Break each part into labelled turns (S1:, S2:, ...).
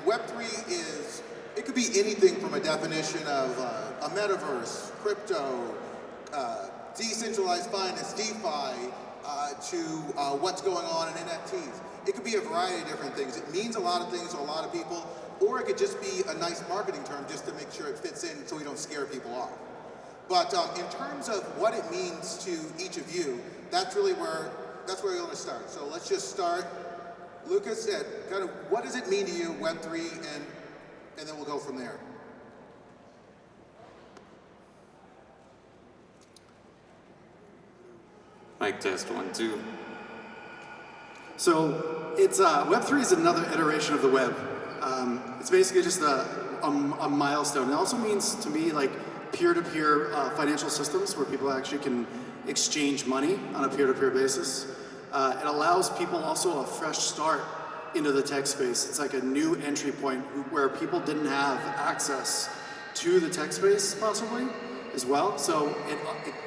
S1: Web3 it could be anything from a definition of a metaverse, crypto, decentralized finance, DeFi, to what's going on in NFTs. It could be a variety of different things. It means a lot of things to a lot of people, or it could just be a nice marketing term just to make sure it fits in so we don't scare people off. But in terms of what it means to each of you, that's where we're going to start. So let's just start. Lucas, kind of what does it mean to you, Web3, and then we'll go from there.
S2: Mic test 1, 2.
S3: So it's Web3 is another iteration of the web. It's basically just a milestone. It also means to me like peer-to-peer financial systems where people actually can exchange money on a peer-to-peer basis. It allows people also a fresh start into the tech space. It's like a new entry point where people didn't have access to the tech space possibly as well. So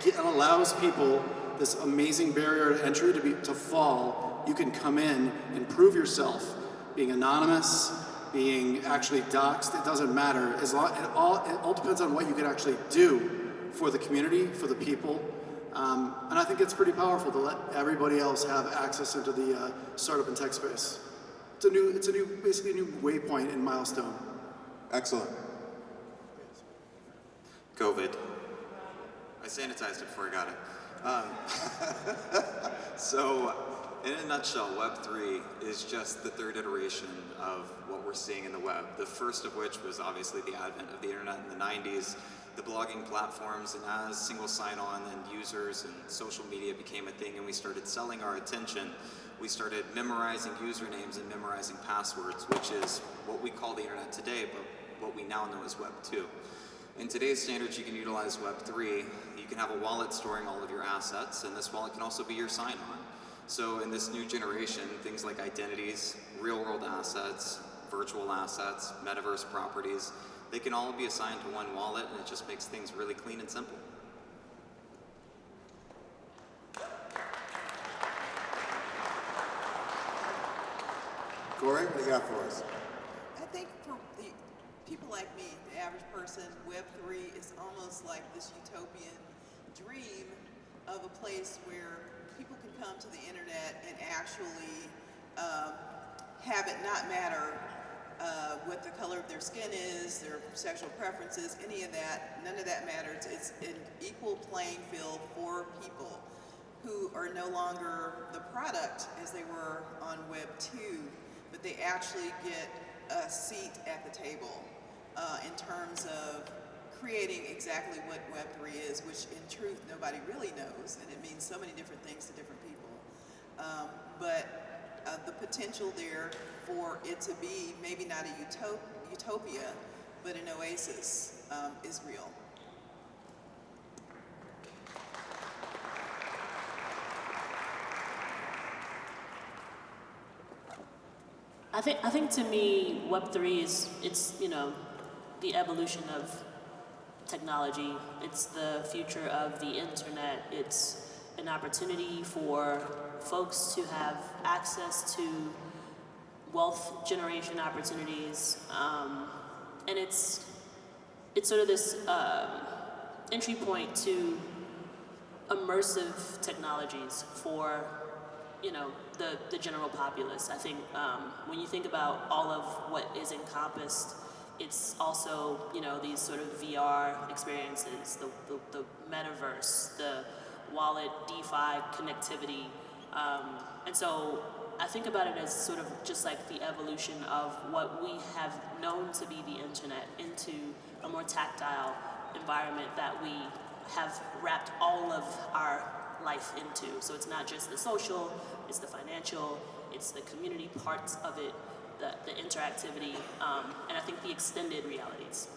S3: it allows people this amazing barrier to entry to fall. You can come in and prove yourself, being anonymous, being actually doxxed. It doesn't matter. It all depends on what you can actually do for the community, for the people. And I think it's pretty powerful to let everybody else have access into the startup and tech space. It's basically a new waypoint and milestone.
S1: Excellent.
S2: COVID. I sanitized it before I got it. So, in a nutshell, Web3 is just the third iteration of what we're seeing in the web. The first of which was obviously the advent of the internet in the 90s, the blogging platforms, and as single sign-on and users and social media became a thing and we started selling our attention, we started memorizing usernames and memorizing passwords, which is what we call the internet today, but what we now know as Web 2. In today's standards, you can utilize Web3. You can have a wallet storing all of your assets, and this wallet can also be your sign-on. So in this new generation, things like identities, real-world assets, virtual assets, metaverse properties, they can all be assigned to one wallet, and it just makes things really clean and simple.
S1: Cory, what do you got for us?
S4: I think for the people like me, the average person, Web3 is almost like this utopian dream of a place where people can come to the internet and actually have it not matter what the color of their skin is, their sexual preferences, any of that. None of that matters. It's an equal playing field for people who are no longer the product as they were on Web 2, but they actually get a seat at the table in terms of creating exactly what Web3 is, which in truth nobody really knows, and it means so many different things to different people. But the potential there for it to be maybe not a utopia, but an oasis is real.
S5: I think to me, Web3 it's the evolution of technology. It's the future of the internet. It's an opportunity for folks to have access to wealth generation opportunities, and it's sort of this entry point to immersive technologies for the general populace. I think when you think about all of what is encompassed, it's also these sort of VR experiences, the metaverse, the wallet, DeFi connectivity, and so I think about it as sort of just like the evolution of what we have known to be the internet into a more tactile environment that we have wrapped all of our life into. So it's not just the social, it's the financial, it's the community parts of it, the interactivity, and I think the extended realities.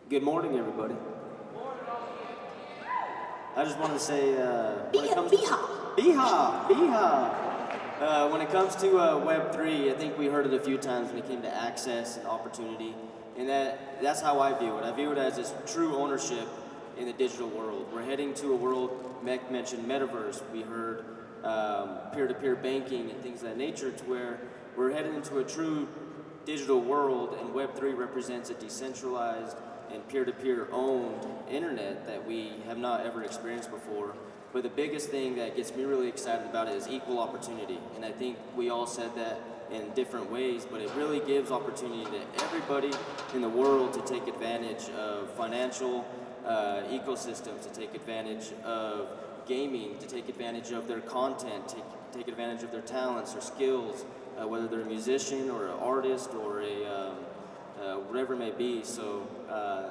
S6: Good morning, everybody. I just wanted to say, when it comes when it comes to Web3, I think we heard it a few times when it came to access and opportunity, and that's how I view it. I view it as this true ownership in the digital world. We're heading to a world, Mec mentioned metaverse. We heard peer-to-peer banking and things of that nature, to where we're headed into a true digital world, and Web3 represents a decentralized and peer-to-peer owned internet that we have not ever experienced before. But the biggest thing that gets me really excited about it is equal opportunity. And I think we all said that in different ways, but it really gives opportunity to everybody in the world to take advantage of financial ecosystems, to take advantage of gaming, to take advantage of their content, take advantage of their talents or skills, whether they're a musician or an artist or whatever it may be. So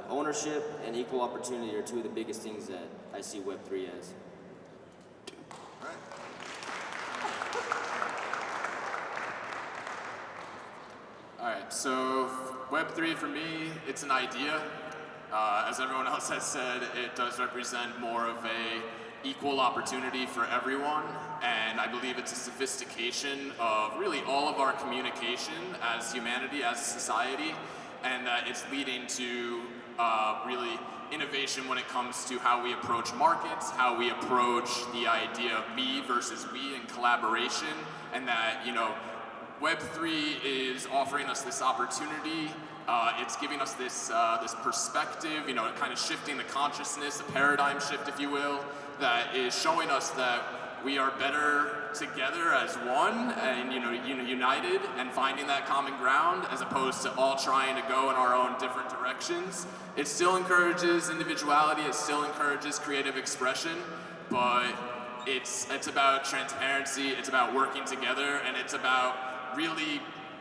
S6: ownership and equal opportunity are two of the biggest things that I see Web3 as.
S7: All right, so Web3 for me, it's an idea. As everyone else has said, it does represent more of a equal opportunity for everyone, and I believe it's a sophistication of really all of our communication as humanity, as a society, and that it's leading to really innovation when it comes to how we approach markets, how we approach the idea of me versus we in collaboration, and that, you know, Web3 is offering us this opportunity. It's giving us this perspective, you know, kind of shifting the consciousness, a paradigm shift, if you will, that is showing us that we are better together as one and, you know, united and finding that common ground as opposed to all trying to go in our own different directions. It still encourages individuality, it still encourages creative expression, but it's about transparency, it's about working together, and it's about really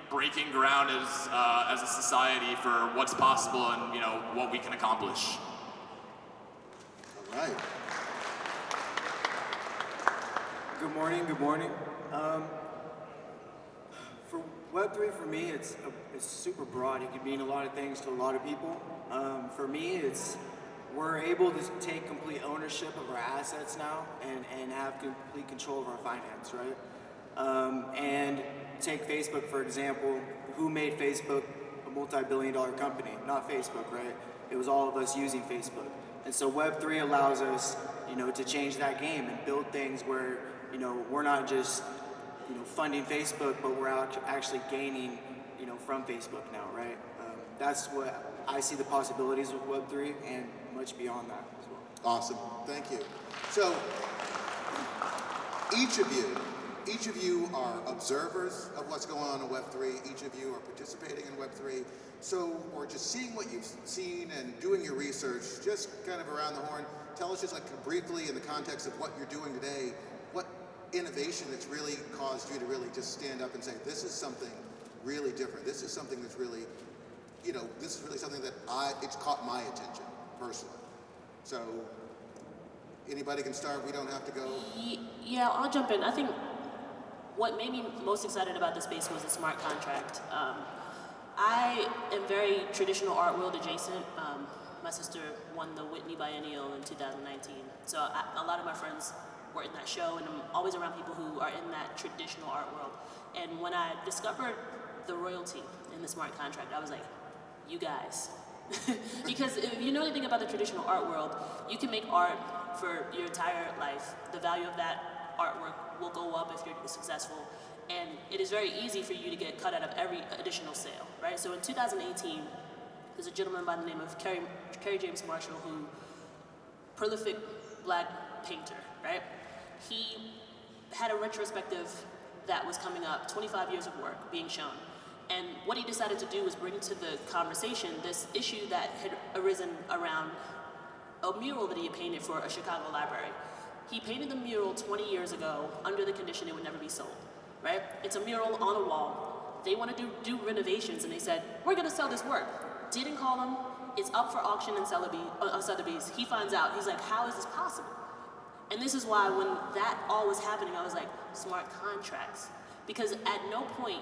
S7: breaking ground as a society for what's possible and, you know, what we can accomplish.
S1: All right.
S8: Good morning, good morning. For Web3, for me, it's super broad. It can mean a lot of things to a lot of people. For me, we're able to take complete ownership of our assets now and have complete control of our finance, right? And take Facebook, for example. Who made Facebook a multi-billion-dollar company? Not Facebook, right? It was all of us using Facebook. And so Web3 allows us, you know, to change that game and build things where, you know, we're not just, you know, funding Facebook, but we're actually gaining, you know, from Facebook now, right? That's what I see the possibilities with Web3 and much beyond that as well.
S1: Awesome. Thank you. So, each of you are observers of what's going on in Web3. Each of you are participating in Web3. So, or just seeing what you've seen and doing your research, just kind of around the horn, tell us just like briefly in the context of what you're doing today, what innovation that's really caused you to really just stand up and say, this is something really different. This is something that's really, you know, this is really something that it's caught my attention personally. So, anybody can start. We don't have to go.
S5: Yeah, I'll jump in. I think what made me most excited about the space was the smart contract. I am very traditional art world adjacent. My sister won the Whitney Biennial in 2019. So a lot of my friends were in that show, and I'm always around people who are in that traditional art world. And when I discovered the royalty in the smart contract, I was like, you guys. Because if you know anything about the traditional art world, you can make art for your entire life. The value of that artwork will go up if you're successful. And it is very easy for you to get cut out of every additional sale, right? So in 2018, there's a gentleman by the name of Kerry James Marshall, who, prolific black painter, right? He had a retrospective that was coming up, 25 years of work being shown. And what he decided to do was bring to the conversation this issue that had arisen around a mural that he had painted for a Chicago library. He painted the mural 20 years ago under the condition it would never be sold, right? It's a mural on a wall. They wanted to do renovations, and they said, we're gonna sell this work. Didn't call him. It's up for auction in Sotheby's. He finds out. He's like, how is this possible? And this is why when that all was happening, I was like, smart contracts. Because at no point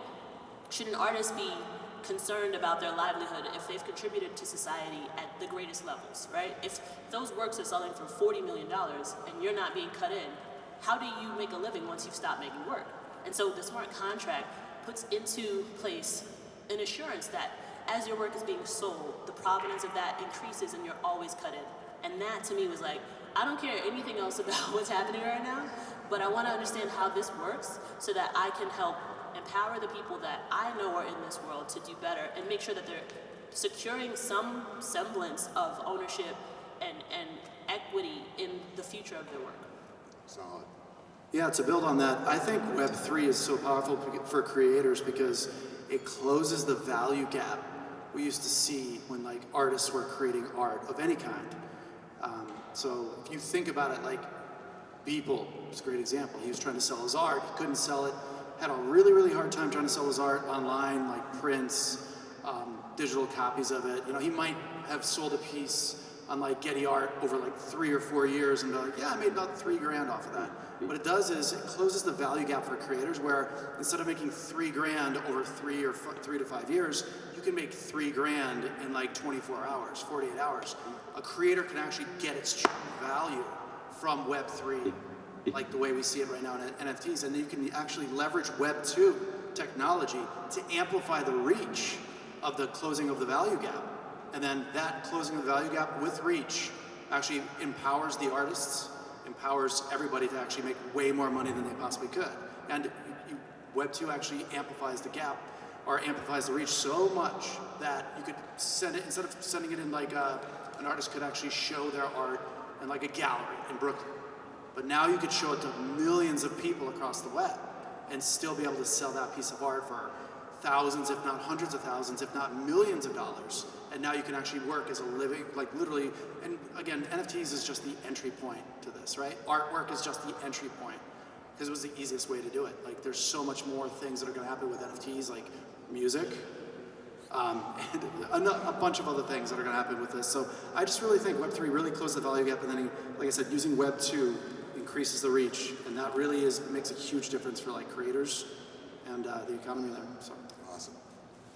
S5: should an artist be concerned about their livelihood if they've contributed to society at the greatest levels, right? If those works are selling for $40 million and you're not being cut in, how do you make a living once you've stopped making work? And so the smart contract puts into place an assurance that as your work is being sold, the provenance of that increases and you're always cut in. And that to me was like, I don't care anything else about what's happening right now. but I want to understand how this works so that I can help empower the people that I know are in this world to do better and make sure that they're securing some semblance of ownership and equity in the future of their work.
S1: Solid.
S3: Yeah, to build on that, I think Web3 is so powerful for creators because it closes the value gap we used to see when like artists were creating art of any kind. So if you think about it, like Beeple is a great example. He was trying to sell his art, he couldn't sell it, had a really, really hard time trying to sell his art online, like prints, digital copies of it. You know, he might have sold a piece on like Getty Art over like 3 or 4 years and be like, yeah, I made about $3,000 off of that. What it does is it closes the value gap for creators where instead of making $3,000 over 3 to 5 years, you can make $3,000 in like 24 hours, 48 hours. A creator can actually get its true value from Web3, like the way we see it right now in NFTs, and then you can actually leverage Web2 technology to amplify the reach of the closing of the value gap. And then that closing of the value gap with reach actually empowers the artists, empowers everybody to actually make way more money than they possibly could. And Web2 actually amplifies the gap, or amplifies the reach so much that you could send it, instead of sending it in like an artist could actually show their art in like a gallery in Brooklyn. But now you could show it to millions of people across the web and still be able to sell that piece of art for thousands, if not hundreds of thousands, if not millions of dollars. And now you can actually work as a living, like literally, and again, NFTs is just the entry point to this, right? Artwork is just the entry point because it was the easiest way to do it. Like there's so much more things that are gonna happen with NFTs, like music, and a bunch of other things that are gonna happen with this. So I just really think Web3 really closed the value gap, and then, like I said, using Web2 increases the reach, and that really makes a huge difference for like creators and the economy there. So
S1: Awesome.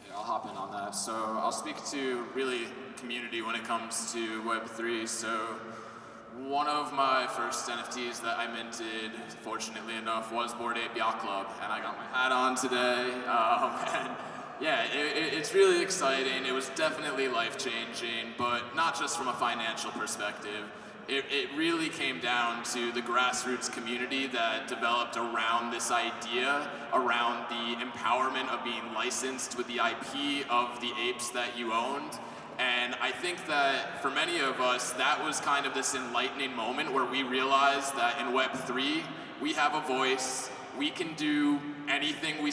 S7: Yeah, I'll hop in on that. So I'll speak to really community when it comes to Web3. So one of my first NFTs that I minted, fortunately enough, was Bored Ape Yacht Club, and I got my hat on today. And yeah, it's really exciting. It was definitely life-changing, but not just from a financial perspective. It really came down to the grassroots community that developed around this idea, around the empowerment of being licensed with the IP of the apes that you owned. And I think that for many of us, that was kind of this enlightening moment where we realized that in Web3, we have a voice, we can do anything we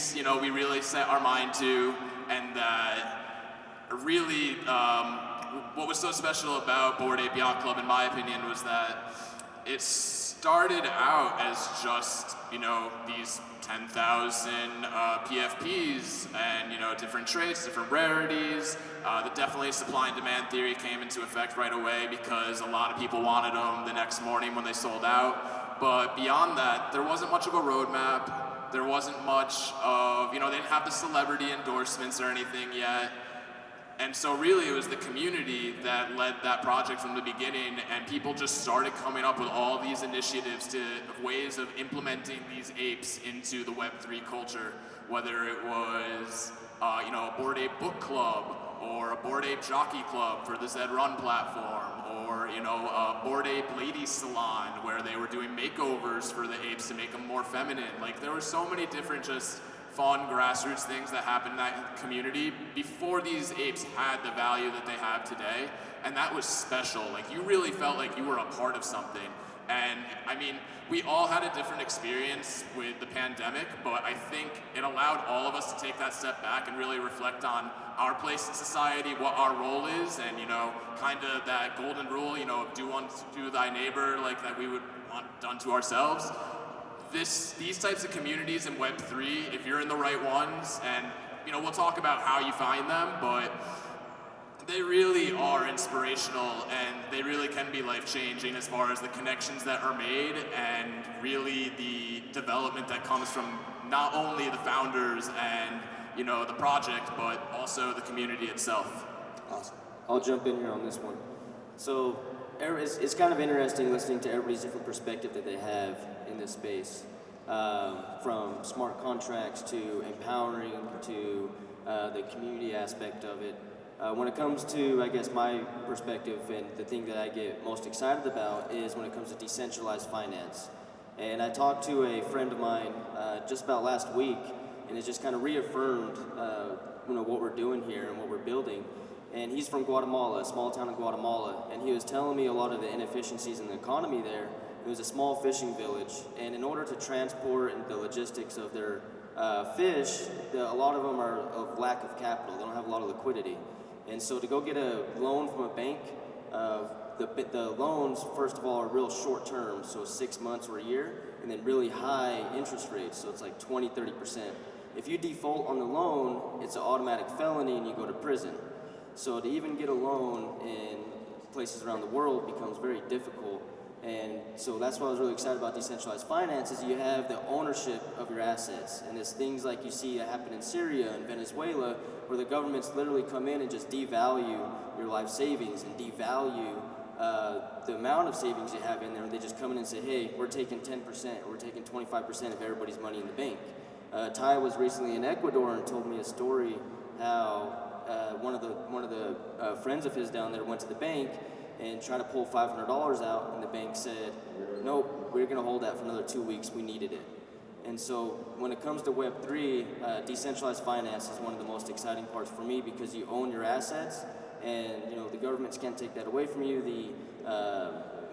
S7: really set our mind to, and that really, what was so special about Bored Ape Yacht Club, in my opinion, was that it started out as just, these 10,000 PFPs and, different traits, different rarities. Definitely supply and demand theory came into effect right away because a lot of people wanted them the next morning when they sold out. But beyond that, there wasn't much of a roadmap. There wasn't much of, they didn't have the celebrity endorsements or anything yet. And so really it was the community that led that project from the beginning, and people just started coming up with all these initiatives of ways of implementing these apes into the Web3 culture, whether it was a Bored Ape book club, or a Bored Ape jockey club for the Zed Run platform, or a Bored Ape ladies salon where they were doing makeovers for the apes to make them more feminine. Like there were so many different just fun grassroots things that happened in that community before these apes had the value that they have today, and that was special. Like you really felt like you were a part of something. And I mean, we all had a different experience with the pandemic, but I think it allowed all of us to take that step back and really reflect on our place in society, what our role is, and kind of that golden rule, of do unto thy neighbor like that we would want done to ourselves. These types of communities in Web3, if you're in the right ones, and we'll talk about how you find them, but they really are inspirational, and they really can be life-changing as far as the connections that are made, and really the development that comes from not only the founders and the project, but also the community itself.
S1: Awesome.
S6: I'll jump in here on this one. So it's kind of interesting listening to everybody's different perspective that they have in this space, from smart contracts to empowering to the community aspect of it. When it comes to, I guess, my perspective, and the thing that I get most excited about is when it comes to decentralized finance. And I talked to a friend of mine just about last week, and it just kind of reaffirmed what we're doing here and what we're building. And he's from Guatemala, a small town in Guatemala, and he was telling me a lot of the inefficiencies in the economy there. It was a small fishing village, and in order to transport and the logistics of their fish, a lot of them are of lack of capital. They don't have a lot of liquidity. And so to go get a loan from a bank, the loans, first of all, are real short term, so 6 months or a year, and then really high interest rates, so it's like 20, 30%. If you default on the loan, it's an automatic felony and you go to prison. So to even get a loan in places around the world becomes very difficult. And so that's why I was really excited about decentralized finance, is you have the ownership of your assets. And it's things like you see happen in Syria and Venezuela, where the governments literally come in and just devalue your life savings and devalue the amount of savings you have in there. They just come in and say, hey, we're taking 10% or we're taking 25% of everybody's money in the bank. Ty was recently in Ecuador and told me a story how one of the friends of his down there went to the bank and tried to pull $500 out, and the bank said, nope, we're going to hold that for another 2 weeks, we needed it. And so when it comes to Web3, decentralized finance is one of the most exciting parts for me, because you own your assets, and the governments can't take that away from you.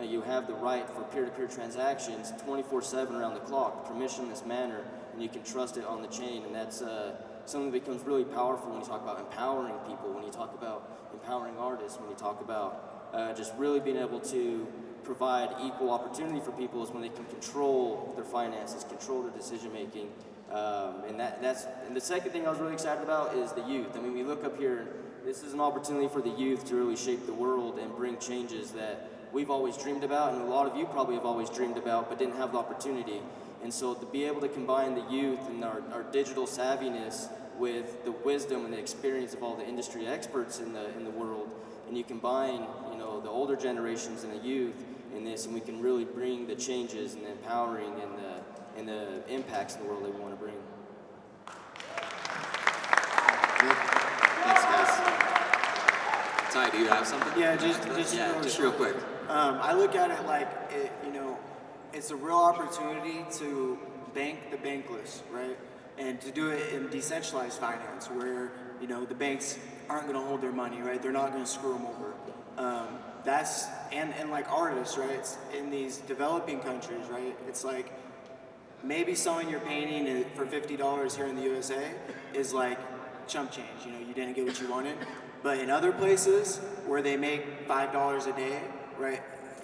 S6: You have the right for peer-to-peer transactions 24/7 around the clock, permissionless manner, and you can trust it on the chain. And that's something that becomes really powerful when you talk about empowering people, when you talk about empowering artists, when you talk about just really being able to provide equal opportunity for people, is when they can control their finances, control their decision making. And the second thing I was really excited about is the youth. I mean, we look up here, this is an opportunity for the youth to really shape the world and bring changes that we've always dreamed about, and a lot of you probably have always dreamed about, but didn't have the opportunity. And so to be able to combine the youth and our digital savviness with the wisdom and the experience of all the industry experts in the world, and you combine the older generations and the youth in this, and we can really bring the changes and the empowering and the impacts in the world that we want to bring.
S2: Thanks, guys. Ty, do you have something?
S8: Yeah, just
S2: real quick.
S8: I look at it like it's a real opportunity to bank the bankless, right? And to do it in decentralized finance, where the banks aren't going to hold their money, right? They're not going to screw them over. That's and like artists, right? It's in these developing countries, right? It's like maybe selling your painting for $50 here in the USA is like chump change. You didn't get what you wanted. But in other places where they make $5 a day, right?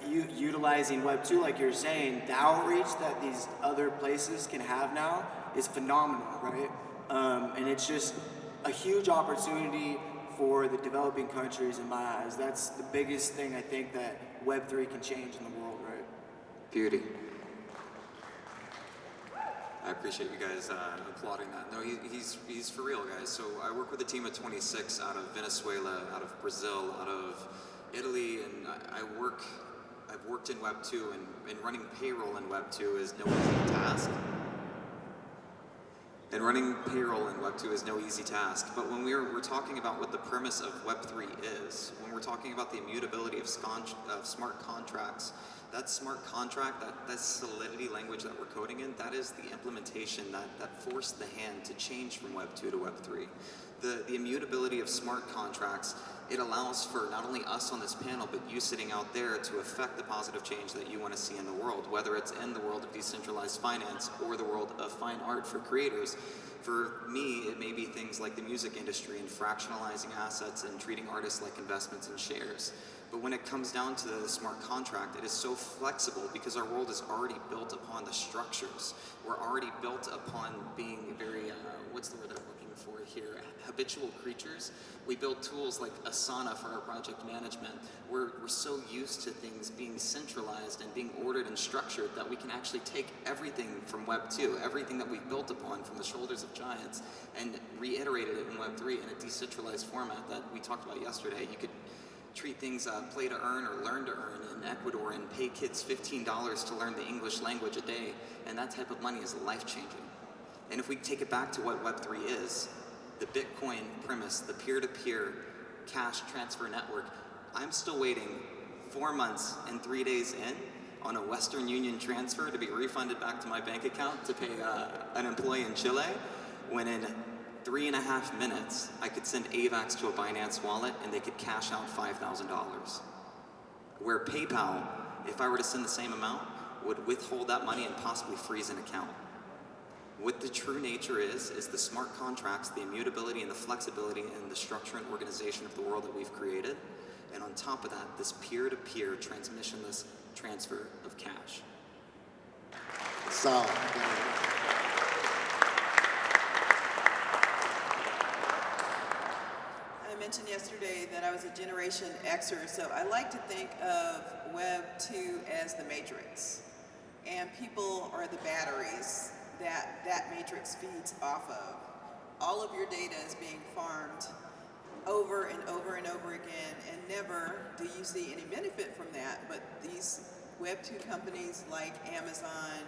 S8: Utilizing Web2, like you're saying, the outreach that these other places can have now is phenomenal, right? And it's just a huge opportunity for the developing countries in my eyes. That's the biggest thing I think that Web3 can change in the world, right?
S2: Beauty. I appreciate you guys applauding that. No, he's for real, guys. So I work with a team of 26 out of Venezuela, out of Brazil, out of Italy, and I've worked in Web2, and running payroll in Web2 is no easy task. And running payroll in Web2 is no easy task. But when we're talking about what the premise of Web3 is, when we're talking about the immutability of smart contracts, that smart contract, that solidity language that we're coding in, that is the implementation that forced the hand to change from Web2 to Web3. The immutability of smart contracts, it allows for not only us on this panel, but you sitting out there to affect the positive change that you want to see in the world, whether it's in the world of decentralized finance or the world of fine art for creators. For me, it may be things like the music industry and fractionalizing assets and treating artists like investments and shares. But when it comes down to the smart contract, it is so flexible because our world is already built upon the structures. We're already built upon being very, what's the word that I'm looking for here? Habitual creatures. We build tools like Asana for our project management. We're so used to things being centralized and being ordered and structured that we can actually take everything from Web 2, everything that we've built upon from the shoulders of giants, and reiterated it in Web 3 in a decentralized format that we talked about yesterday. You could treat things play to earn or learn to earn in Ecuador and pay kids $15 to learn the English language a day, and that type of money is life-changing. And if we take it back to what Web3 is, the Bitcoin premise, the peer-to-peer cash transfer network, I'm still waiting 4 months and 3 days in on a Western Union transfer to be refunded back to my bank account to pay an employee in Chile, when in 3.5 minutes, I could send AVAX to a Binance wallet and they could cash out $5,000. Where PayPal, if I were to send the same amount, would withhold that money and possibly freeze an account. What the true nature is the smart contracts, the immutability and the flexibility and the structure and organization of the world that we've created. And on top of that, this peer-to-peer transmissionless transfer of cash.
S1: Solid.
S4: I mentioned yesterday that I was a Generation Xer, so I like to think of Web 2 as the matrix. And people are the batteries that matrix feeds off of. All of your data is being farmed over and over and over again, and never do you see any benefit from that. But these Web 2 companies like Amazon,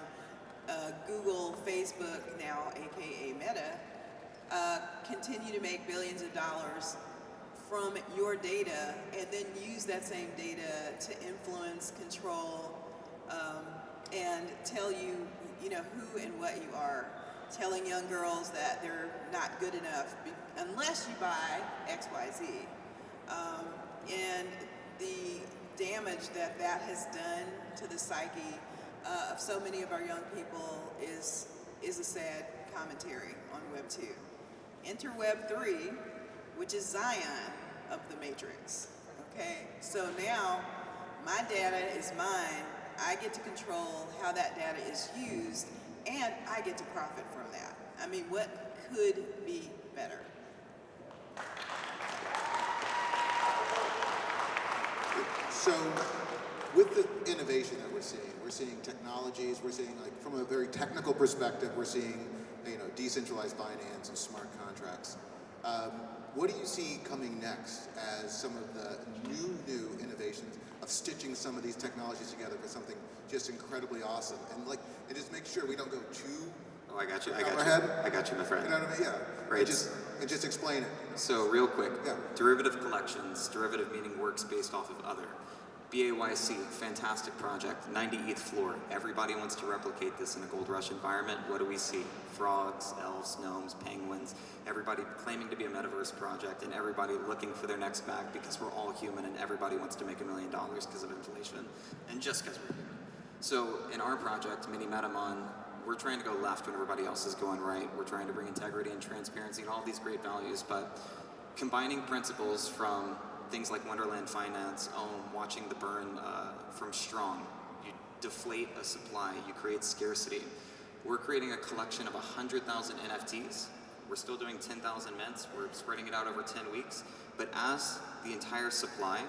S4: Google, Facebook, now aka Meta, continue to make billions of dollars from your data, and then use that same data to influence, control, and tell you, who and what you are. Telling young girls that they're not good enough unless you buy XYZ. And the damage that has done to the psyche of so many of our young people is a sad commentary on Web 2. Enter Web 3, which is Zion of the Matrix. Okay, so now my data is mine. I get to control how that data is used, and I get to profit from that. I mean, what could be better?
S1: So, with the innovation that we're seeing technologies, we're seeing, like, from a very technical perspective, we're seeing, decentralized finance and smart contracts. What do you see coming next as some of the new innovations of stitching some of these technologies together for something just incredibly awesome? And just make sure we don't go too
S2: Oh, I got you,
S1: ahead.
S2: I got you, my friend.
S1: You know what I mean? Yeah.
S2: Right.
S1: And just explain it.
S2: So real quick,
S1: Yeah.
S2: derivative collections, derivative meaning works based off of other. BAYC, fantastic project, 98th floor. Everybody wants to replicate this in a gold rush environment. What do we see? Frogs, elves, gnomes, penguins, everybody claiming to be a metaverse project, and everybody looking for their next bag because we're all human and everybody wants to make $1 million because of inflation, and just because we're human. So in our project, Mini Metamon, we're trying to go left when everybody else is going right. We're trying to bring integrity and transparency and all these great values, but combining principles from things like Wonderland Finance, watching the burn from Strong. You deflate a supply, you create scarcity. We're creating a collection of 100,000 NFTs. We're still doing 10,000 mints. We're spreading it out over 10 weeks. But as the entire supply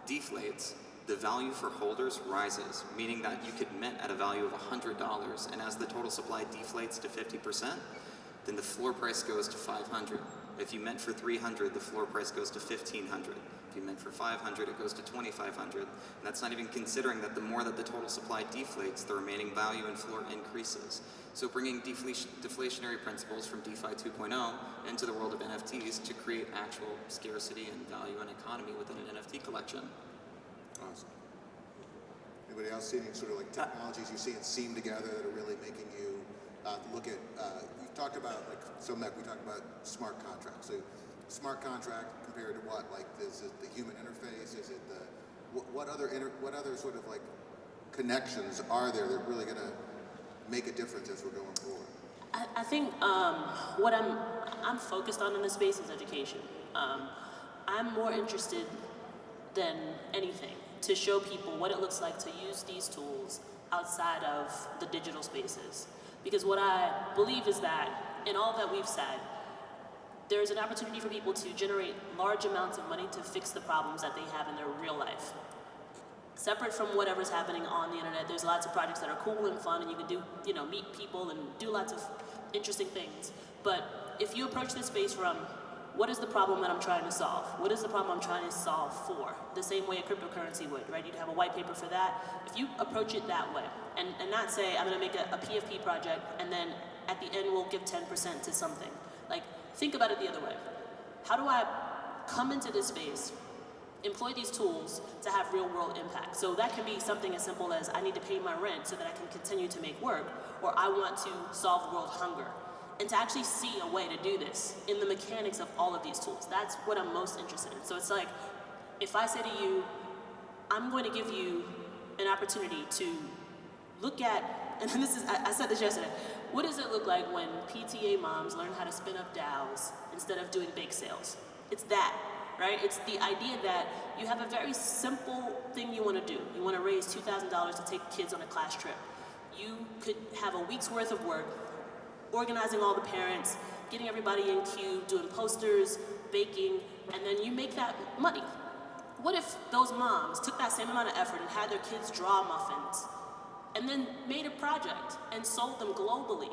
S2: deflates, the value for holders rises, meaning that you could mint at a value of $100, and as the total supply deflates to 50%, then the floor price goes to 500. If you mint for 300, the floor price goes to 1,500. If you mint for 500, it goes to 2,500. And that's not even considering that the more that the total supply deflates, the remaining value and floor increases. So bringing deflationary principles from DeFi 2.0 into the world of NFTs to create actual scarcity and value and economy within an NFT collection.
S1: Awesome. Anybody else see any sort of technologies you see and seam together that are really making you look at, you talked about, Mec, we talked about smart contracts. So smart contract compared to what? Is it the human interface? Is it what other sort of connections are there that are really going to make a difference as we're going forward?
S5: I think what I'm focused on in this space is education. I'm more interested than anything to show people what it looks like to use these tools outside of the digital spaces. Because what I believe is that in all that we've said, there's an opportunity for people to generate large amounts of money to fix the problems that they have in their real life. Separate from whatever's happening on the internet, there's lots of projects that are cool and fun, and you can do, meet people and do lots of interesting things. But if you approach this space from, what is the problem that I'm trying to solve? What is the problem I'm trying to solve for? The same way a cryptocurrency would, right? You'd have a white paper for that. If you approach it that way, and not say, I'm gonna make a PFP project, and then at the end we'll give 10% to something. Think about it the other way. How do I come into this space, employ these tools to have real world impact. So that can be something as simple as I need to pay my rent so that I can continue to make work, or I want to solve world hunger. And to actually see a way to do this in the mechanics of all of these tools, that's what I'm most interested in. So it's like, if I say to you, I'm going to give you an opportunity to look at, and this is, I said this yesterday, what does it look like when PTA moms learn how to spin up DAOs instead of doing bake sales? It's that, right? It's the idea that you have a very simple thing you want to do. You want to raise $2,000 to take kids on a class trip. You could have a week's worth of work, organizing all the parents, getting everybody in queue, doing posters, baking, and then you make that money. What if those moms took that same amount of effort and had their kids draw muffins and then made a project and sold them globally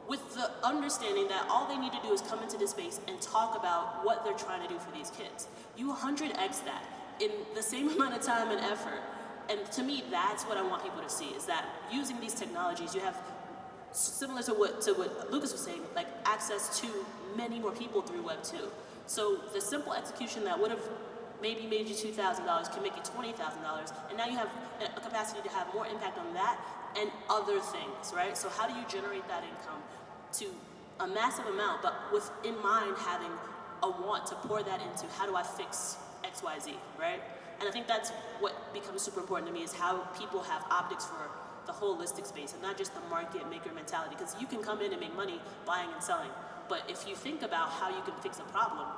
S5: with the understanding that all they need to do is come into this space and talk about what they're trying to do for these kids? You 100x that in the same amount of time and effort. And to me, that's what I want people to see, is that using these technologies, you have, similar to what Lucas was saying, like access to many more people through Web 2. So the simple execution that would have maybe made you $2,000 can make you $20,000, and now you have a capacity to have more impact on that and other things, right? So how do you generate that income to a massive amount, but with in mind having a want to pour that into how do I fix X, Y, Z, right? And I think that's what becomes super important to me, is how people have optics for the holistic space and not just the market maker mentality, because you can come in and make money buying and selling, but if you think about how you can fix a problem,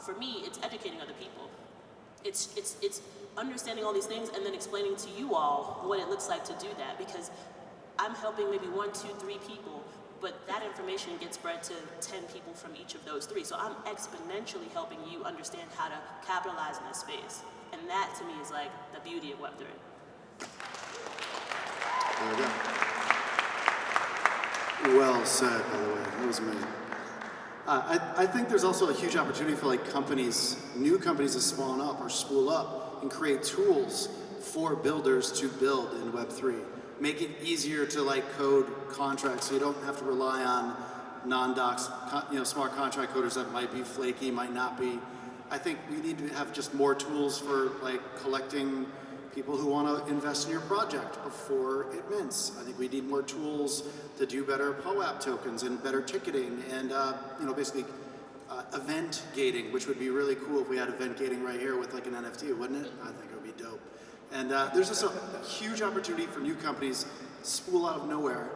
S5: for me, it's educating other people. It's understanding all these things and then explaining to you all what it looks like to do that, because I'm helping maybe 1, 2, 3 people, but that information gets spread to 10 people from each of those 3. So I'm exponentially helping you understand how to capitalize in this space. And that to me is like the beauty of Web3.
S3: There we go. Well said, by the way. That was amazing. I think there's also a huge opportunity for like companies, new companies to spawn up or spool up and create tools for builders to build in Web3. Make it easier to like code contracts so you don't have to rely on non-docs, smart contract coders that might be flaky, might not be. I think we need to have just more tools for like collecting people who want to invest in your project before it mints. I think we need more tools to do better POAP tokens and better ticketing and basically event gating, which would be really cool if we had event gating right here with like an NFT, wouldn't it? I think it would be dope. And there's just a huge opportunity for new companies to spool out of nowhere.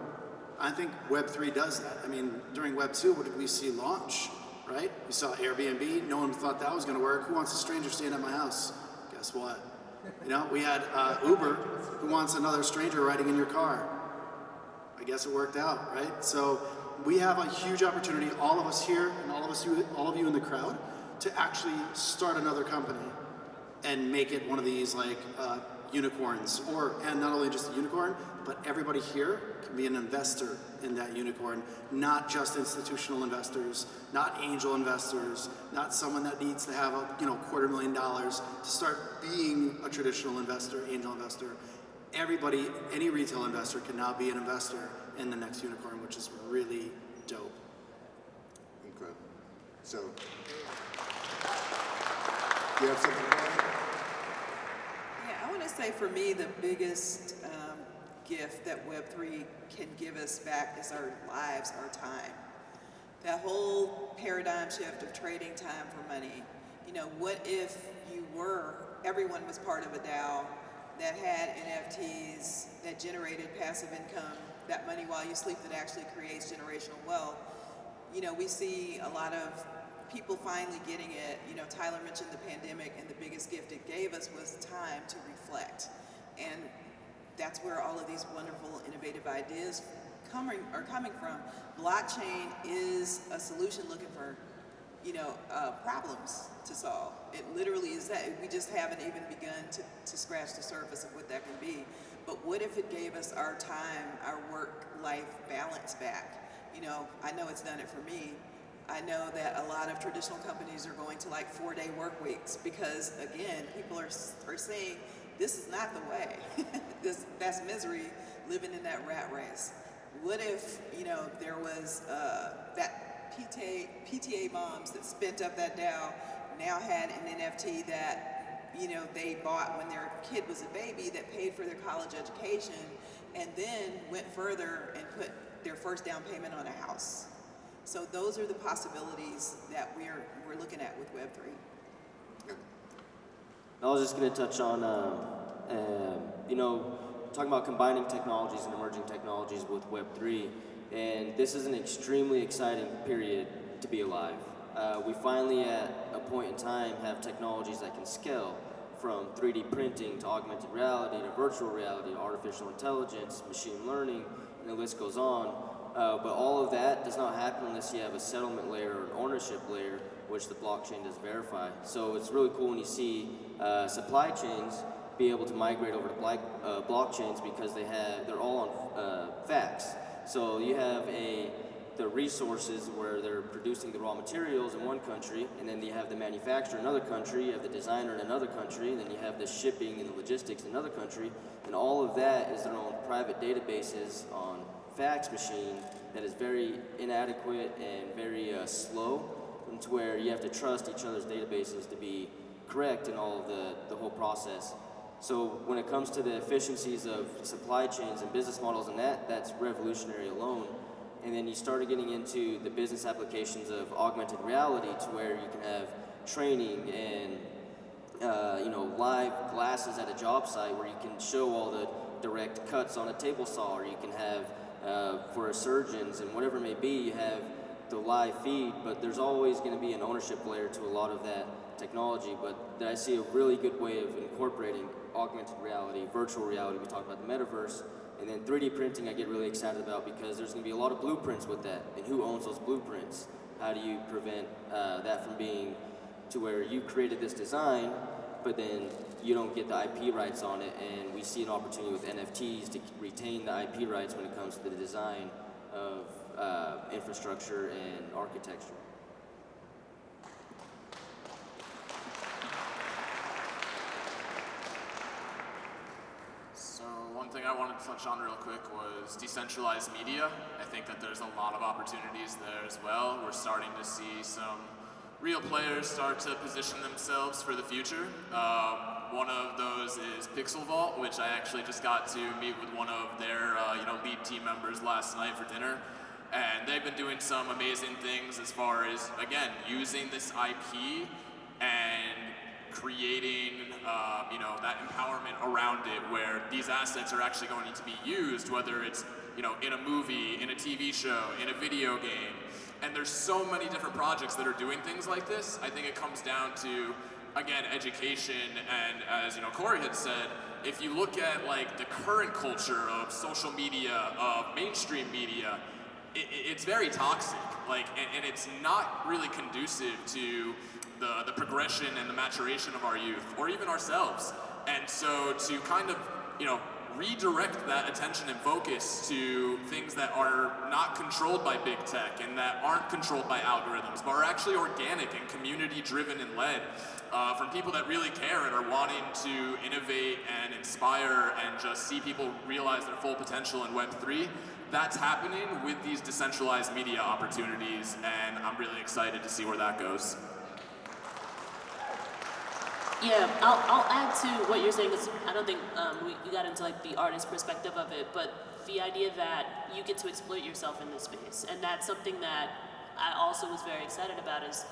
S3: I think Web3 does that. I mean, during Web 2, what did we see launch, right? We saw Airbnb. No one thought that was going to work. Who wants a stranger staying at my house? Guess what? We had Uber. Who wants another stranger riding in your car? I guess it worked out, right? So we have a huge opportunity, all of us here and all of you in the crowd, to actually start another company and make it one of these like unicorns, and not only just a unicorn, but everybody here can be an investor in that unicorn, not just institutional investors, not angel investors, not someone that needs to have $250,000 to start being a traditional investor, angel investor. Everybody, any retail investor can now be an investor in the next unicorn, which is really dope.
S1: Incredible. So, you have something to add?
S4: Yeah, I want to say for me the biggest gift that Web3 can give us back is our lives, our time. That whole paradigm shift of trading time for money. What if everyone was part of a DAO that had NFTs that generated passive income, that money while you sleep that actually creates generational wealth? We see a lot of people finally getting it. Tyler mentioned the pandemic, and the biggest gift it gave us was time to reflect. And that's where all of these wonderful, innovative ideas are coming from. Blockchain is a solution looking for, problems to solve. It literally is that. We just haven't even begun to scratch the surface of what that can be. But what if it gave us our time, our work-life balance back? I know it's done it for me. I know that a lot of traditional companies are going to like 4-day work weeks because, again, people are saying, this is not the way. That's misery, living in that rat race. What if, there was that PTA moms that spent up that DAO now had an NFT that, they bought when their kid was a baby, that paid for their college education, and then went further and put their first down payment on a house. So those are the possibilities that we're looking at with Web3.
S6: I was just going to touch on, talking about combining technologies and emerging technologies with Web3, and this is an extremely exciting period to be alive. We finally, at a point in time, have technologies that can scale from 3D printing to augmented reality to virtual reality, artificial intelligence, machine learning, and the list goes on. But all of that does not happen unless you have a settlement layer or an ownership layer, which the blockchain does verify. So it's really cool when you see supply chains be able to migrate over to blockchains because they're all on facts. So you have the resources where they're producing the raw materials in one country, and then you have the manufacturer in another country, you have the designer in another country, and then you have the shipping and the logistics in another country, and all of that is their own private databases on fax machine that is very inadequate and very slow, and to where you have to trust each other's databases to be correct in all of the whole process. So when it comes to the efficiencies of supply chains and business models and that's revolutionary alone. And then you started getting into the business applications of augmented reality to where you can have training and live glasses at a job site where you can show all the direct cuts on a table saw, or you can have for surgeons and whatever it may be, you have the live feed, but there's always going to be an ownership layer to a lot of that technology. But I see a really good way of incorporating augmented reality, virtual reality. We talked about the metaverse. And then 3D printing I get really excited about because there's going to be a lot of blueprints with that. And who owns those blueprints? How do you prevent that from being to where you created this design, but then you don't get the IP rights on it? And we see an opportunity with NFTs to retain the IP rights when it comes to the design of infrastructure and architecture.
S7: One thing I wanted to touch on real quick was decentralized media. I think that there's a lot of opportunities there as well. We're starting to see some real players start to position themselves for the future. One of those is Pixel Vault, which I actually just got to meet with one of their lead team members last night for dinner. And they've been doing some amazing things as far as, again, using this IP and creating that empowerment around it, where these assets are actually going to be used, whether it's in a movie, in a TV show, in a video game. And there's so many different projects that are doing things like this. I think it comes down to, again, education, and as Cory had said, if you look at like the current culture of social media, of mainstream media, it's very toxic, and it's not really conducive to the progression and the maturation of our youth, or even ourselves. And so to kind of, redirect that attention and focus to things that are not controlled by big tech and that aren't controlled by algorithms, but are actually organic and community driven and led from people that really care and are wanting to innovate and inspire and just see people realize their full potential in Web3. That's happening with these decentralized media opportunities, and I'm really excited to see where that goes.
S5: Yeah, I'll add to what you're saying, because I don't think we got into like the artist perspective of it, but the idea that you get to exploit yourself in this space, and that's something that I also was very excited about, is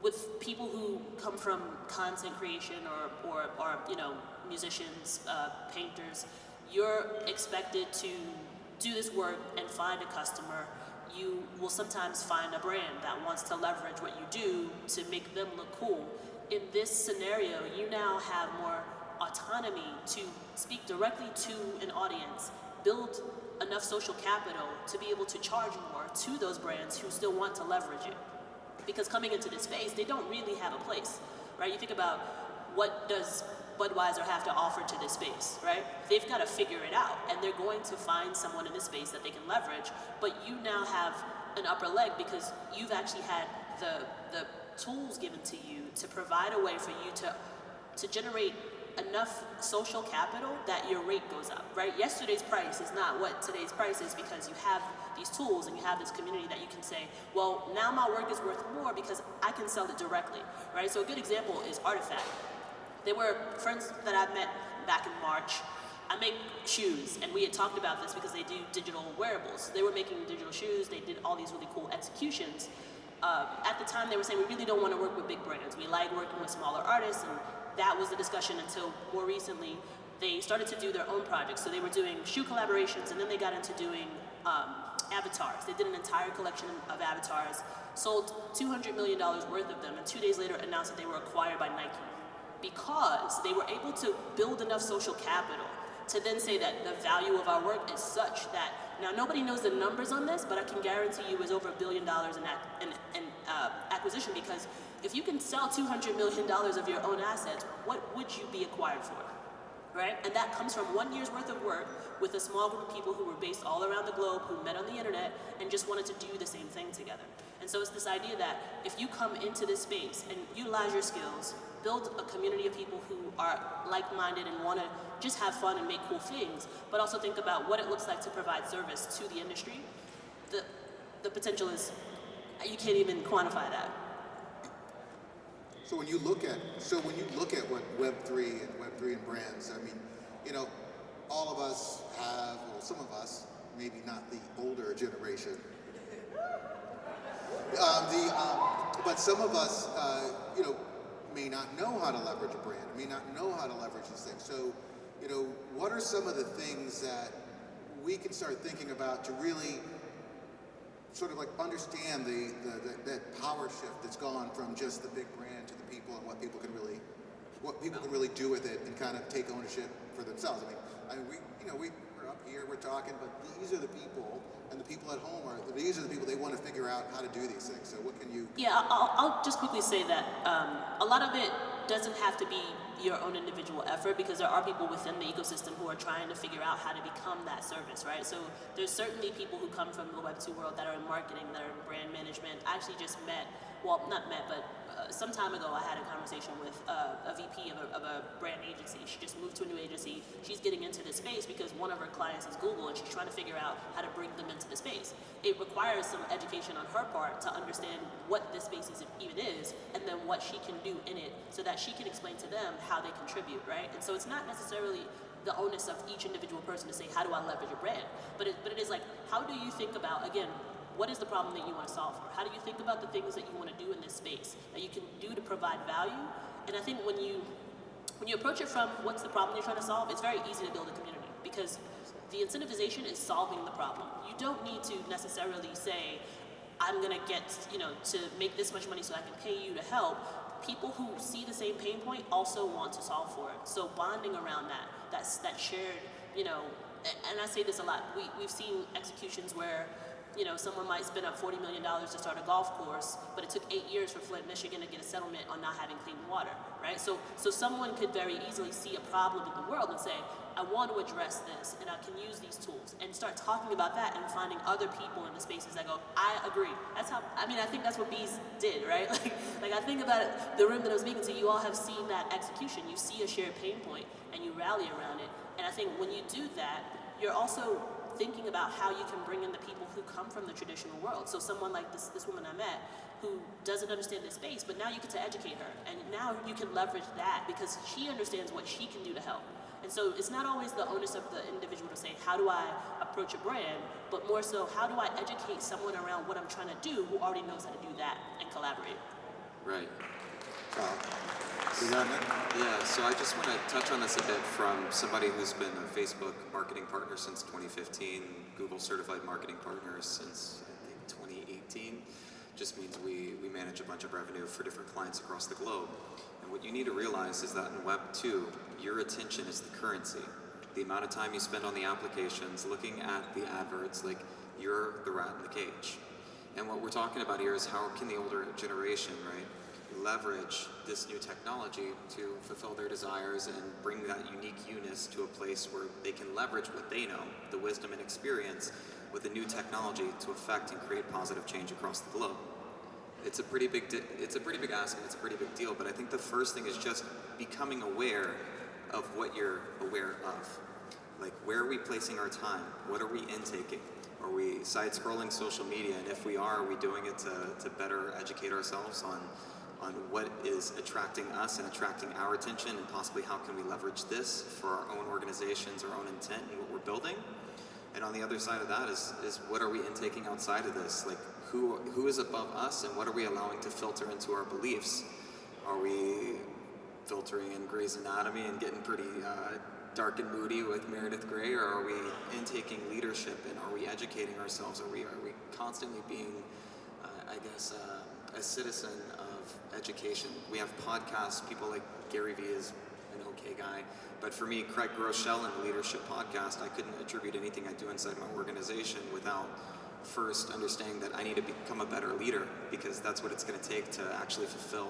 S5: with people who come from content creation or musicians, painters, you're expected to do this work and find a customer. You will sometimes find a brand that wants to leverage what you do to make them look cool. In this scenario, you now have more autonomy to speak directly to an audience, build enough social capital to be able to charge more to those brands who still want to leverage it. Because coming into this space, they don't really have a place, right? You think about, what does Budweiser have to offer to this space, right? They've got to figure it out, and they're going to find someone in this space that they can leverage, but you now have an upper leg because you've actually had the tools given to you to provide a way for you to generate enough social capital that your rate goes up, right? Yesterday's price is not what today's price is, because you have these tools and you have this community that you can say, well, now my work is worth more because I can sell it directly, right? So a good example is Artifact. They were friends that I met back in March. I make shoes, and we had talked about this because they do digital wearables. They were making digital shoes. They did all these really cool executions. At the time, they were saying, we really don't want to work with big brands. We like working with smaller artists, and that was the discussion until more recently, they started to do their own projects. So they were doing shoe collaborations, and then they got into doing avatars. They did an entire collection of avatars, sold $200 million worth of them, and 2 days later announced that they were acquired by Nike because they were able to build enough social capital to then say that the value of our work is such that, now nobody knows the numbers on this, but I can guarantee you it's over $1 billion in acquisition, because if you can sell $200 million of your own assets, what would you be acquired for, right? And that comes from 1 year's worth of work with a small group of people who were based all around the globe, who met on the internet and just wanted to do the same thing together. And so it's this idea that if you come into this space and utilize your skills, build a community of people who are like-minded and want to just have fun and make cool things, but also think about what it looks like to provide service to the industry, the potential is, you can't even quantify that.
S1: So when you look at what Web3 and brands, I mean, you know, all of us have, well, some of us, maybe not the older generation, but some of us, you know, may not know how to leverage a brand, may not know how to leverage these things. So, you know, what are some of the things that we can start thinking about to really sort of like understand that power shift that's gone from just the big brand to the people, and what people can really do with it and kind of take ownership for themselves. I mean, we're up here, we're talking, but these are the people, and the people at home these are the people, they want to figure out how to do these things. So what can you?
S5: Yeah, I'll just quickly say that a lot of it doesn't have to be your own individual effort, because there are people within the ecosystem who are trying to figure out how to become that service, right? So there's certainly people who come from the Web2 world that are in marketing, that are in brand management. I actually just met, well, not met, but some time ago I had a conversation with a VP of a brand agency. She just moved to a new agency. She's getting into this space because one of her clients is Google, and she's trying to figure out how to bring them into the space. It requires some education on her part to understand what this space even is, and then what she can do in it so that she can explain to them how they contribute, right? And so it's not necessarily the onus of each individual person to say, how do I leverage a brand? But it is like, how do you think about, again, what is the problem that you want to solve for? How do you think about the things that you want to do in this space that you can do to provide value? And I think when you approach it from what's the problem you're trying to solve, it's very easy to build a community, because the incentivization is solving the problem. You don't need to necessarily say, I'm going to get, to make this much money so I can pay you to help. People who see the same pain point also want to solve for it. So bonding around that shared, and I say this a lot, we've seen executions where, someone might spend up $40 million to start a golf course, but it took 8 years for Flint, Michigan to get a settlement on not having clean water, right? So someone could very easily see a problem in the world and say, I want to address this, and I can use these tools, and start talking about that and finding other people in the spaces that go, I agree. I think that's what Bees did, right? Like I think about it, the room that I was speaking to, you all have seen that execution. You see a shared pain point, and you rally around it. And I think when you do that, you're also thinking about how you can bring in the people who come from the traditional world. So someone like this woman I met, who doesn't understand this space, but now you get to educate her, and now you can leverage that because she understands what she can do to help. And so it's not always the onus of the individual to say, how do I approach a brand, but more so, how do I educate someone around what I'm trying to do who already knows how to do that and collaborate?
S2: Right. Yeah, so I just want to touch on this a bit from somebody who's been a Facebook marketing partner since 2015, Google certified marketing partner since, I think, 2018. Just means we manage a bunch of revenue for different clients across the globe. And what you need to realize is that in Web 2, your attention is the currency. The amount of time you spend on the applications, looking at the adverts, like you're the rat in the cage. And what we're talking about here is how can the older generation, right, leverage this new technology to fulfill their desires and bring that unique Eunice to a place where they can leverage what they know, the wisdom and experience, with the new technology to affect and create positive change across the globe. It's a pretty big ask, and it's a pretty big deal, but I think the first thing is just becoming aware of what you're aware of. Like, where are we placing our time? What are we intaking? Are we side-scrolling social media? And if we are we doing it to better educate ourselves on on what is attracting us and attracting our attention, and possibly how can we leverage this for our own organizations, our own intent, and what we're building. And on the other side of that is what are we intaking outside of this? Like, who is above us, and what are we allowing to filter into our beliefs? Are we filtering in Grey's Anatomy and getting pretty dark and moody with Meredith Grey, or are we intaking leadership, and are we educating ourselves? Are we constantly being, a citizen of education? We have podcasts. People like Gary Vee is an okay guy, but for me, Craig Groeschel and the Leadership Podcast, I couldn't attribute anything I do inside my organization without first understanding that I need to become a better leader, because that's what it's going to take to actually fulfill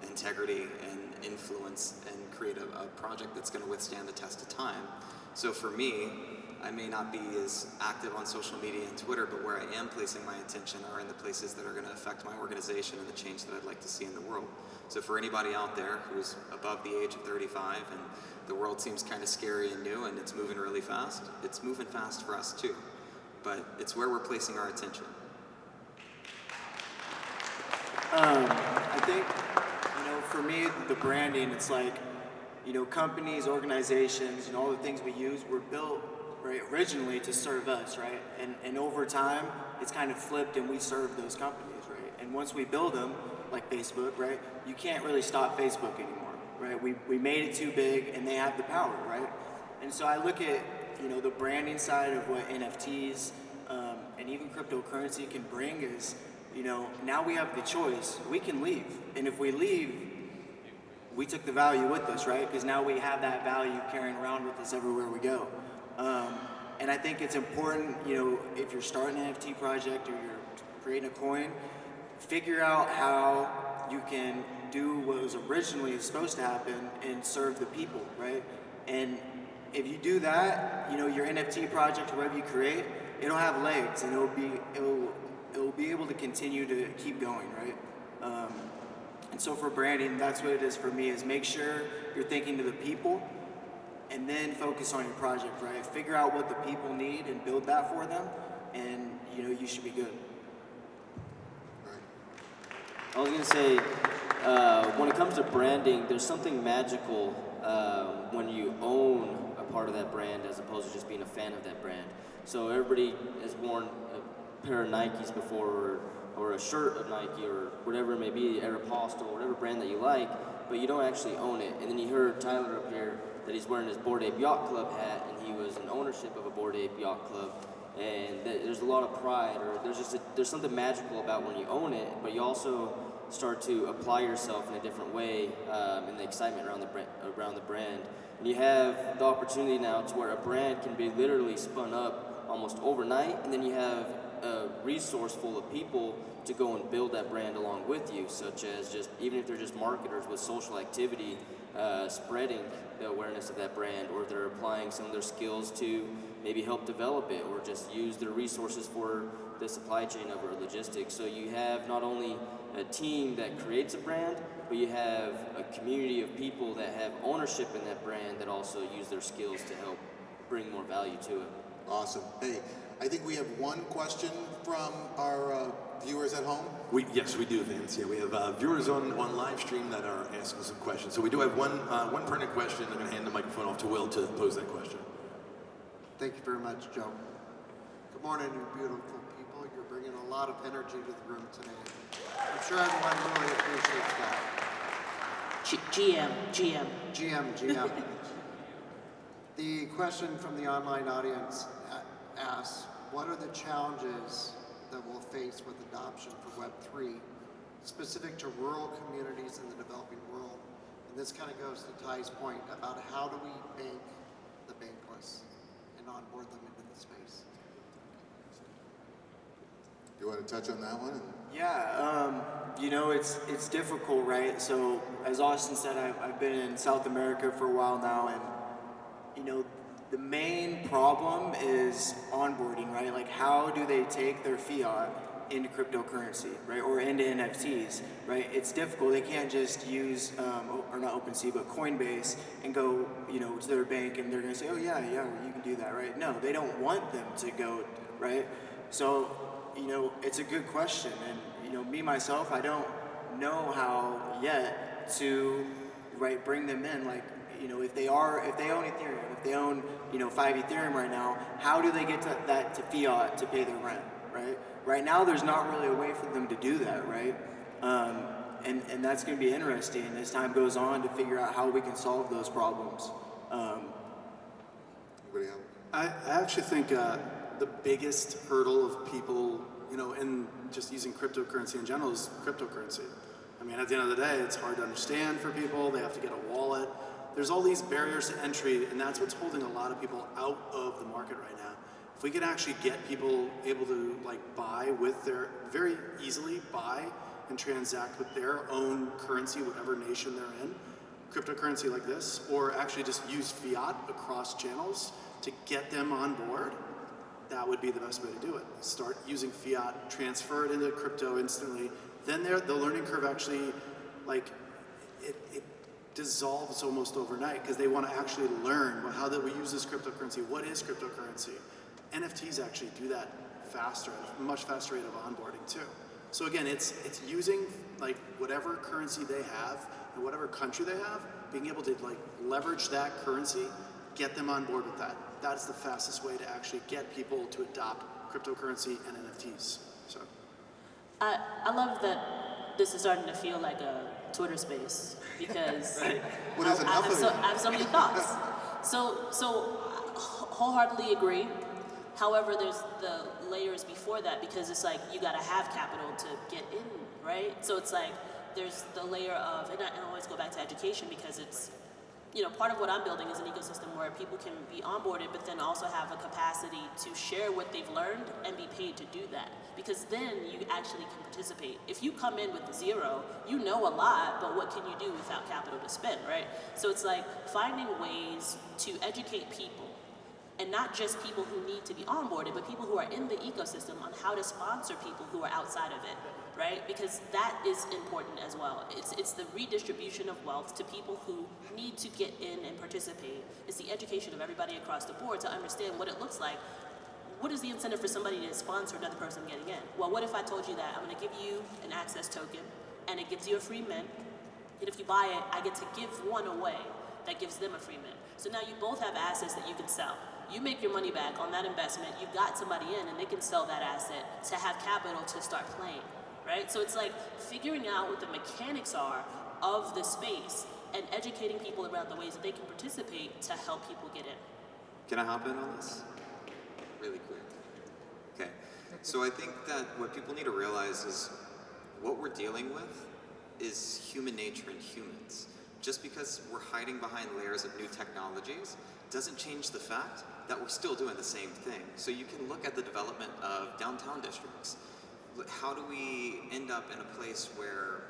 S2: integrity and influence and create a project that's going to withstand the test of time. So for me, I may not be as active on social media and Twitter, but where I am placing my attention are in the places that are going to affect my organization and the change that I'd like to see in the world. So for anybody out there who's above the age of 35 and the world seems kind of scary and new and it's moving really fast, it's moving fast for us too. But it's where we're placing our attention.
S8: I think, for me, the branding, it's like, companies, organizations, all the things we use were built, right, originally to serve us, right? And over time, it's kind of flipped and we serve those companies, right? And once we build them, like Facebook, right, you can't really stop Facebook anymore, right? We made it too big and they have the power, right? And so I look at, the branding side of what NFTs and even cryptocurrency can bring is, now we have the choice. We can leave. And if we leave, we took the value with us, right? Because now we have that value carrying around with us everywhere we go. And I think it's important, if you're starting an NFT project or you're creating a coin, figure out how you can do what was originally supposed to happen and serve the people, right? And if you do that, your NFT project, whatever you create, it'll have legs and it'll be able to continue to keep going, right? And so for branding, that's what it is for me, is make sure you're thinking to the people and then focus on your project, right? Figure out what the people need and build that for them, and you should be good.
S6: I was going to say, when it comes to branding, there's something magical when you own a part of that brand as opposed to just being a fan of that brand. So everybody has worn a pair of Nikes before, or a shirt of Nike, or whatever it may be, Aeropostale, whatever brand that you like, but you don't actually own it. And then you heard Tyler up here that he's wearing his Bored Ape Yacht Club hat, and he was in ownership of a Bored Ape Yacht Club. And there's a lot of pride, or there's something magical about when you own it, but you also start to apply yourself in a different way, and the excitement around the brand. And you have the opportunity now to where a brand can be literally spun up almost overnight, and then you have a resource full of people to go and build that brand along with you, such as just, even if they're just marketers with social activity, spreading the awareness of that brand, or they're applying some of their skills to maybe help develop it, or just use their resources for the supply chain of it, or logistics. So you have not only a team that creates a brand, but you have a community of people that have ownership in that brand that also use their skills to help bring more value to it.
S1: Awesome. Hey, I think we have one question from our viewers at home.
S9: Yes, we do, Vince. Yeah, we have viewers on live stream that are asking some questions. So we do have one pertinent question. I'm going to hand the microphone off to Will to pose that question.
S10: Thank you very much, Joe. Good morning, you beautiful people. You're bringing a lot of energy to the room today. I'm sure everyone really appreciates that. GM. The question from the online audience asks, what are the challenges that we'll face with adoption for Web3, specific to rural communities in the developing world? And this kind of goes to Ty's point about how do we bank the bankless and onboard them into the space.
S1: You want to touch on that one?
S8: Yeah, it's difficult, right? So as Austin said, I've been in South America for a while now, and the main problem is onboarding, right? Like, how do they take their fiat into cryptocurrency, right? Or into NFTs, right? It's difficult. They can't just use, or not OpenSea, but Coinbase and go, to their bank and they're gonna say, oh yeah, you can do that, right? No, they don't want them to go, right? So, it's a good question. And, me, myself, I don't know how yet to bring them in. Like, if they own Ethereum, if they own 5 Ethereum right now, how do they get to fiat to pay their rent, right? Right now, there's not really a way for them to do that, right? And that's going to be interesting as time goes on to figure out how we can solve those problems.
S1: Anybody else?
S3: I actually think the biggest hurdle of people, in just using cryptocurrency in general is cryptocurrency. I mean, at the end of the day, it's hard to understand for people. They have to get a wallet. There's all these barriers to entry, and that's what's holding a lot of people out of the market right now. If we could actually get people able to buy with very easily buy and transact with their own currency, whatever nation they're in, cryptocurrency like this, or actually just use fiat across channels to get them on board, that would be the best way to do it. Start using fiat, transfer it into crypto instantly. Then the learning curve actually, it dissolves almost overnight because they want to actually learn, well, how do we use this cryptocurrency? What is cryptocurrency? NFTs actually do that faster, at a much faster rate of onboarding too. So again, it's using whatever currency they have in whatever country they have, being able to leverage that currency, get them on board with that. That is the fastest way to actually get people to adopt cryptocurrency and NFTs. So
S5: I love that this is starting to feel like a Twitter space because
S1: Well, there's enough of it.
S5: I have so many thoughts. So wholeheartedly agree. However, there's the layers before that because it's you gotta have capital to get in, right? So it's there's the layer of, and I always go back to education because it's, part of what I'm building is an ecosystem where people can be onboarded, but then also have a capacity to share what they've learned and be paid to do that. Because then you actually can participate. If you come in with zero, you know a lot, but what can you do without capital to spend, right? So it's finding ways to educate people, and not just people who need to be onboarded, but people who are in the ecosystem on how to sponsor people who are outside of it, right? Because that is important as well. It's the redistribution of wealth to people who need to get in and participate. It's the education of everybody across the board to understand what it looks like. What is the incentive for somebody to sponsor another person getting in? Well, what if I told you that I'm gonna give you an access token and it gives you a free mint, and if you buy it, I get to give one away that gives them a free mint. So now you both have assets that you can sell. You make your money back on that investment, you got somebody in and they can sell that asset to have capital to start playing, right? So it's figuring out what the mechanics are of the space and educating people around the ways that they can participate to help people get in.
S2: Can I hop in on this? Really quick. Okay. So I think that what people need to realize is what we're dealing with is human nature and humans. Just because we're hiding behind layers of new technologies doesn't change the fact that we're still doing the same thing. So you can look at the development of downtown districts. How do we end up in a place where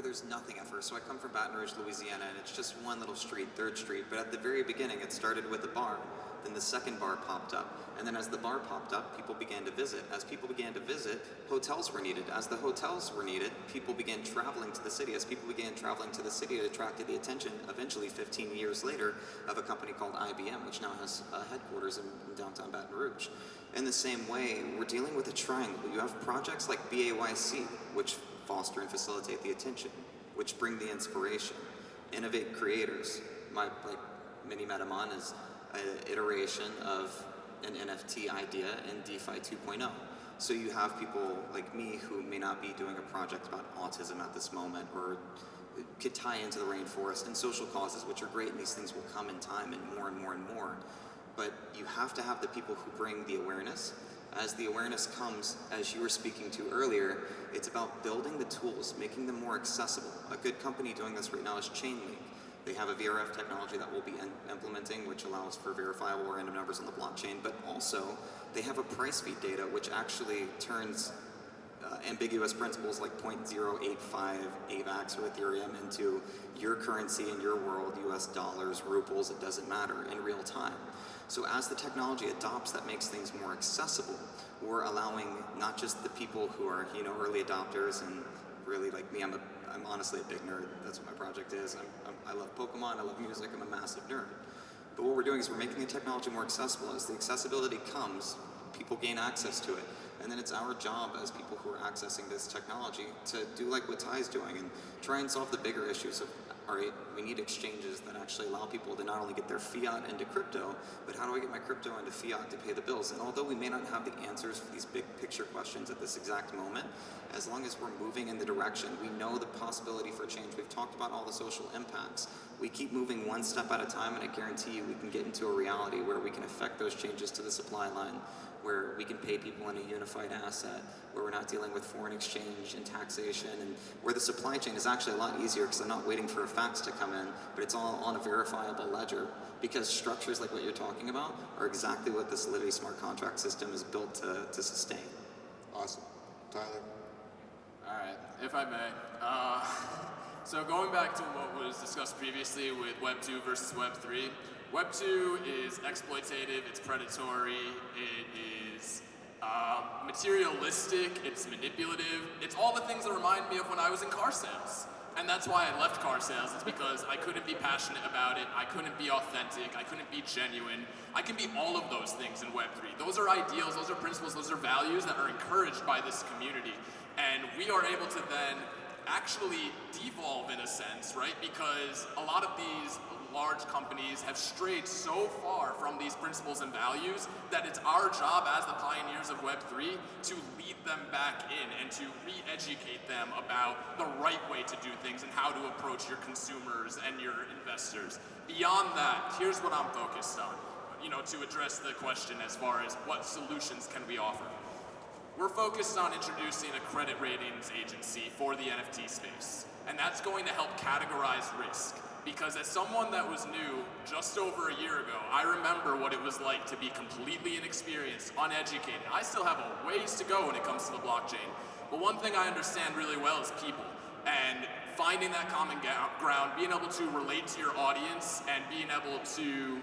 S2: there's nothing at first? So I come from Baton Rouge, Louisiana, and it's just one little street, 3rd Street, but at the very beginning it started with a bar. Then the second bar popped up. And then as the bar popped up, people began to visit. As people began to visit, hotels were needed. As the hotels were needed, people began traveling to the city. As people began traveling to the city, it attracted the attention, eventually 15 years later, of a company called IBM, which now has headquarters in downtown Baton Rouge. In the same way, we're dealing with a triangle. You have projects like BAYC, which foster and facilitate the attention, which bring the inspiration, innovate creators. Mini Metamon is an iteration of an NFT idea in DeFi 2.0. So you have people like me who may not be doing a project about autism at this moment, or could tie into the rainforest and social causes, which are great, and these things will come in time and more and more and more. But you have to have the people who bring the awareness. As the awareness comes, as you were speaking to earlier, it's about building the tools, making them more accessible. A good company doing this right now is Chainlink. They have a VRF technology that we'll be implementing, which allows for verifiable random numbers on the blockchain, but also they have a price feed data, which actually turns ambiguous principles like 0.085 AVAX or Ethereum into your currency in your world, US dollars, rubles, it doesn't matter, in real time. So as the technology adopts that makes things more accessible, we're allowing not just the people who are, early adopters and really like me, I'm honestly a big nerd. That's what my project is. I love Pokemon, I love music, I'm a massive nerd. But what we're doing is we're making the technology more accessible. As the accessibility comes, people gain access to it. And then it's our job as people who are accessing this technology to do like what Ty's doing and try and solve the bigger issues of, all right, we need exchanges that actually allow people to not only get their fiat into crypto, but how do I get my crypto into fiat to pay the bills? And although we may not have the answers for these big picture questions at this exact moment, as long as we're moving in the direction, we know the possibility for change. We've talked about all the social impacts. We keep moving one step at a time, and I guarantee you we can get into a reality where we can affect those changes to the supply line, where we can pay people in a unified asset, where we're not dealing with foreign exchange and taxation, and where the supply chain is actually a lot easier because I'm not waiting for a fax to come in, but it's all on a verifiable ledger, because structures like what you're talking about are exactly what the Solidity smart contract system is built to sustain.
S1: Awesome. Tyler?
S7: All right, if I may. So going back to what was discussed previously with Web 2 versus Web 3, Web 2 is exploitative, it's predatory, it is materialistic, it's manipulative, it's all the things that remind me of when I was in car sales. And that's why I left car sales, it's because I couldn't be passionate about it, I couldn't be authentic, I couldn't be genuine. I can be all of those things in Web 3. Those are ideals, those are principles, those are values that are encouraged by this community. And we are able to then actually devolve in a sense, right? Because a lot of these large companies have strayed so far from these principles and values that it's our job as the pioneers of Web3 to lead them back in and to re-educate them about the right way to do things and how to approach your consumers and your investors. Beyond that, here's what I'm focused on, to address the question as far as what solutions can we offer. We're focused on introducing a credit ratings agency for the NFT space, and that's going to help categorize risk. Because as someone that was new just over a year ago, I remember what it was like to be completely inexperienced, uneducated. I still have a ways to go when it comes to the blockchain. But one thing I understand really well is people, and finding that common ground, being able to relate to your audience, and being able to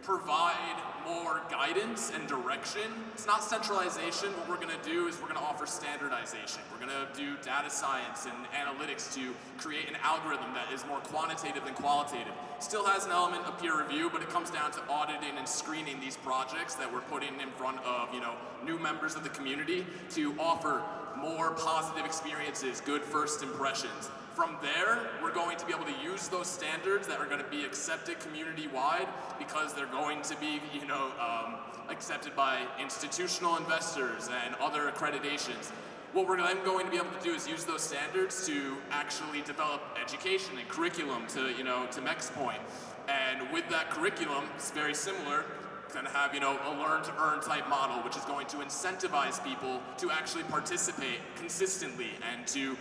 S7: provide more guidance and direction. It's not centralization. What we're going to do is we're going to offer standardization. We're going to do data science and analytics to create an algorithm that is more quantitative than qualitative. Still has an element of peer review, but it comes down to auditing and screening these projects that we're putting in front of, new members of the community to offer more positive experiences, good first impressions. From there, we're going to be able to use those standards that are going to be accepted community-wide because they're going to be, accepted by institutional investors and other accreditations. What we're then going to be able to do is use those standards to actually develop education and curriculum to Mec's point. And with that curriculum, it's very similar. Going to have, a learn-to-earn type model, which is going to incentivize people to actually participate consistently and to,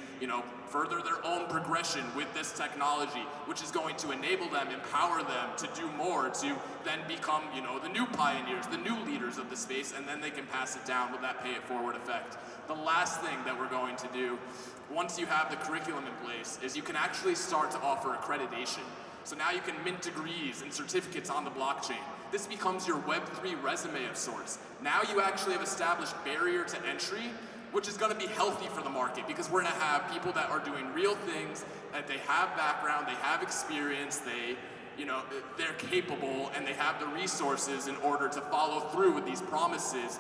S7: further their own progression with this technology, which is going to enable them, empower them to do more, to then become, the new pioneers, the new leaders of the space, and then they can pass it down with that pay-it-forward effect. The last thing that we're going to do, once you have the curriculum in place, is you can actually start to offer accreditation. So now you can mint degrees and certificates on the blockchain. This becomes your Web3 resume of sorts. Now you actually have established barrier to entry, which is going to be healthy for the market because we're going to have people that are doing real things, that they have background, they have experience, they're capable, and they have the resources in order to follow through with these promises,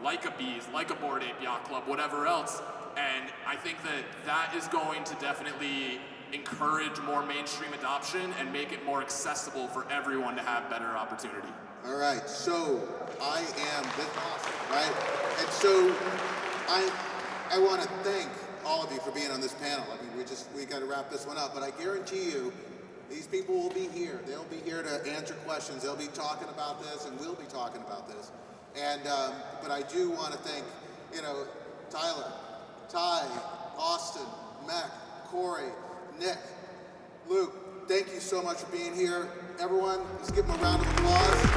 S7: like a Bees, like a Bored Ape Yacht Club, whatever else. And I think that is going to definitely encourage more mainstream adoption and make it more accessible for everyone to have better opportunity.
S1: All right, so I am this awesome, right? And so I want to thank all of you for being on this panel. I mean, we got to wrap this one up, but I guarantee you, these people will be here. They'll be here to answer questions. They'll be talking about this, and we'll be talking about this. And but I do want to thank, Tyler, Ty, Austin, Mec, Cory, Nick, Luke, thank you so much for being here. Everyone, let's give them a round of applause.